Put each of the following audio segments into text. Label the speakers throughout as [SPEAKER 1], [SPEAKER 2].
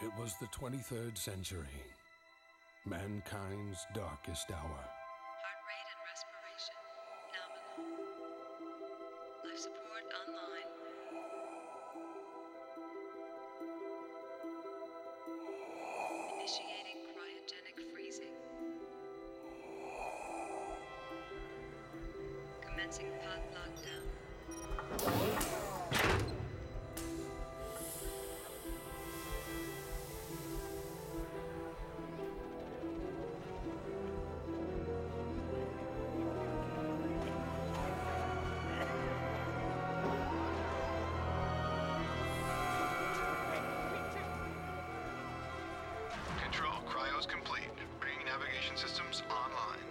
[SPEAKER 1] It was the 23rd century, mankind's darkest hour.
[SPEAKER 2] Heart rate and respiration nominal. Life support online. Initiating cryogenic freezing. Commencing pod lockdown.
[SPEAKER 3] Control, cryo's complete. Bringing navigation systems online.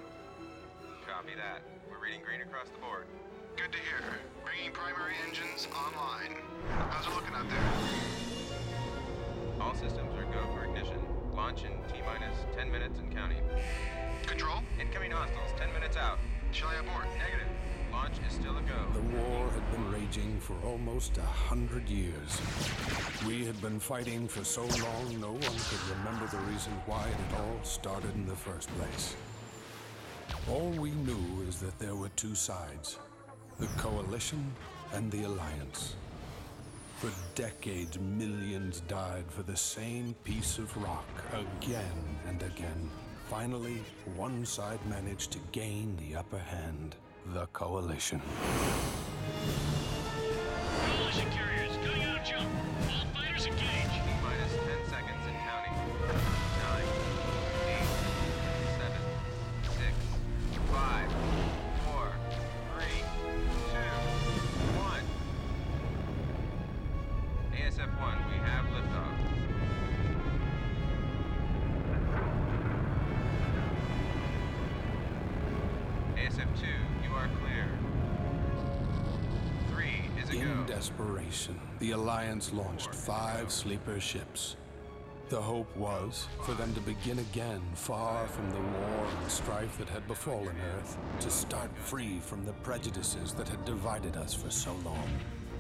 [SPEAKER 4] Copy that. We're reading green across the board.
[SPEAKER 3] Good to hear. Bringing primary engines online. How's it looking out there?
[SPEAKER 4] All systems are go for ignition. Launch in T-minus 10 minutes and counting.
[SPEAKER 3] Control?
[SPEAKER 4] Incoming hostiles, 10 minutes out.
[SPEAKER 3] Shall I abort?
[SPEAKER 4] Negative. Launch is still a go.
[SPEAKER 1] The war had been raging for almost 100 years. We had been fighting for so long, no one could remember the reason why it had all started in the first place. All we knew is that there were two sides, the Coalition and the Alliance. For decades, millions died for the same piece of rock, again and again. Finally, one side managed to gain the upper hand, the Coalition.
[SPEAKER 5] Coalition carriers, cutting out a jump. All fighters engage.
[SPEAKER 4] T-minus 10 seconds and counting. 9, 8, 7, 6, 5, 4, 3, 2, 1. ASF-1, we have liftoff. ASF-2, you are clear. 3 is a go.
[SPEAKER 1] In desperation, the Alliance launched 5 sleeper ships. The hope was for them to begin again, far from the war and strife that had befallen Earth, to start free from the prejudices that had divided us for so long.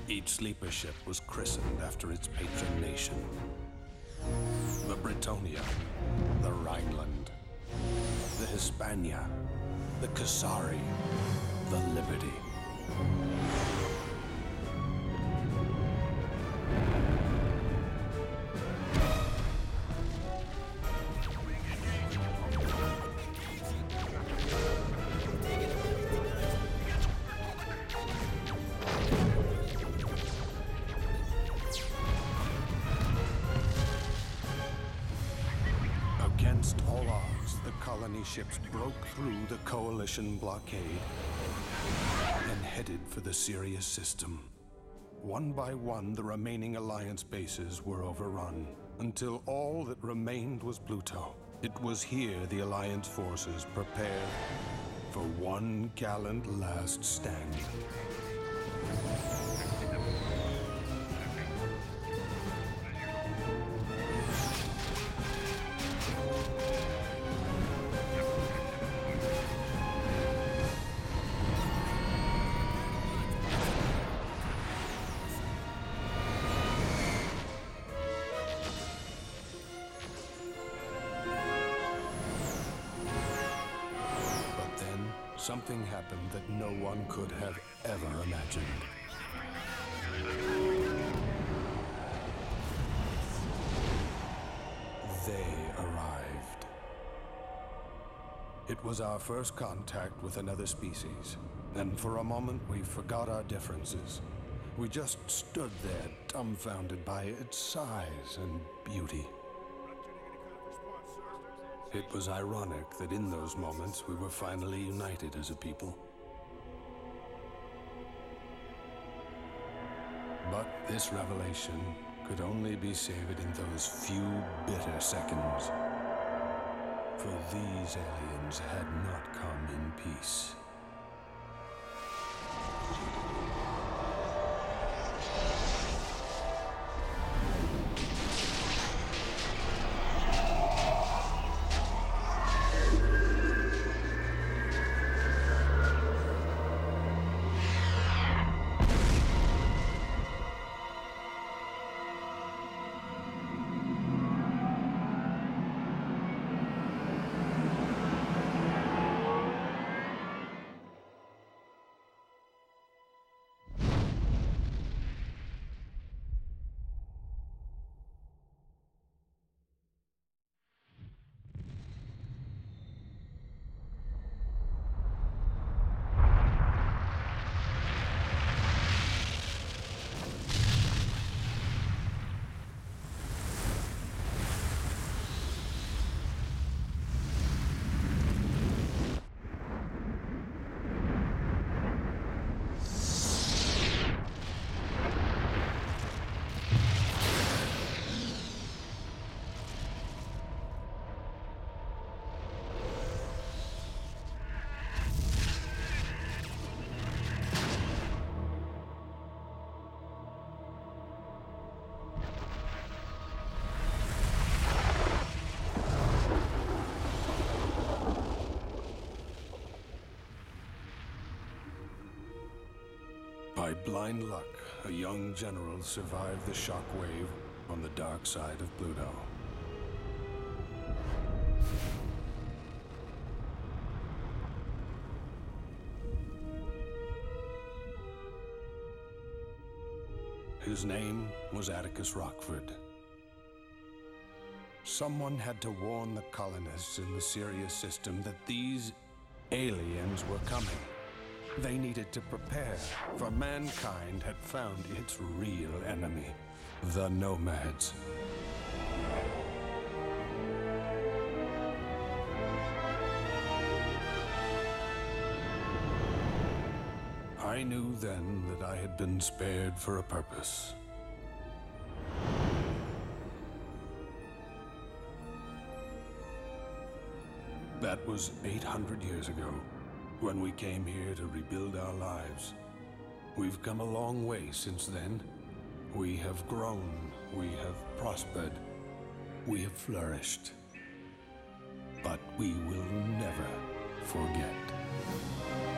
[SPEAKER 1] Each sleeper ship was christened after its patron nation. The Britannia, the Rhineland, the Hispania, the Kasari, the Liberty. Against all odds, the colony ships broke through the Coalition blockade and headed for the Sirius system. One by one, the remaining Alliance bases were overrun, until all that remained was Pluto. It was here the Alliance forces prepared for one gallant last stand. Something happened that no one could have ever imagined. They arrived. It was our first contact with another species, and for a moment we forgot our differences. We just stood there, dumbfounded by its size and beauty. It was ironic that in those moments we were finally united as a people. But this revelation could only be savored in those few bitter seconds. For these aliens had not come in peace. By blind luck, a young general survived the shockwave on the dark side of Pluto. His name was Atticus Rockford. Someone had to warn the colonists in the Sirius system that these aliens were coming. They needed to prepare, for mankind had found its real enemy, the Nomads. I knew then that I had been spared for a purpose. That was 800 years ago, when we came here to rebuild our lives. We've come a long way since then. We have grown, we have prospered, we have flourished. But we will never forget.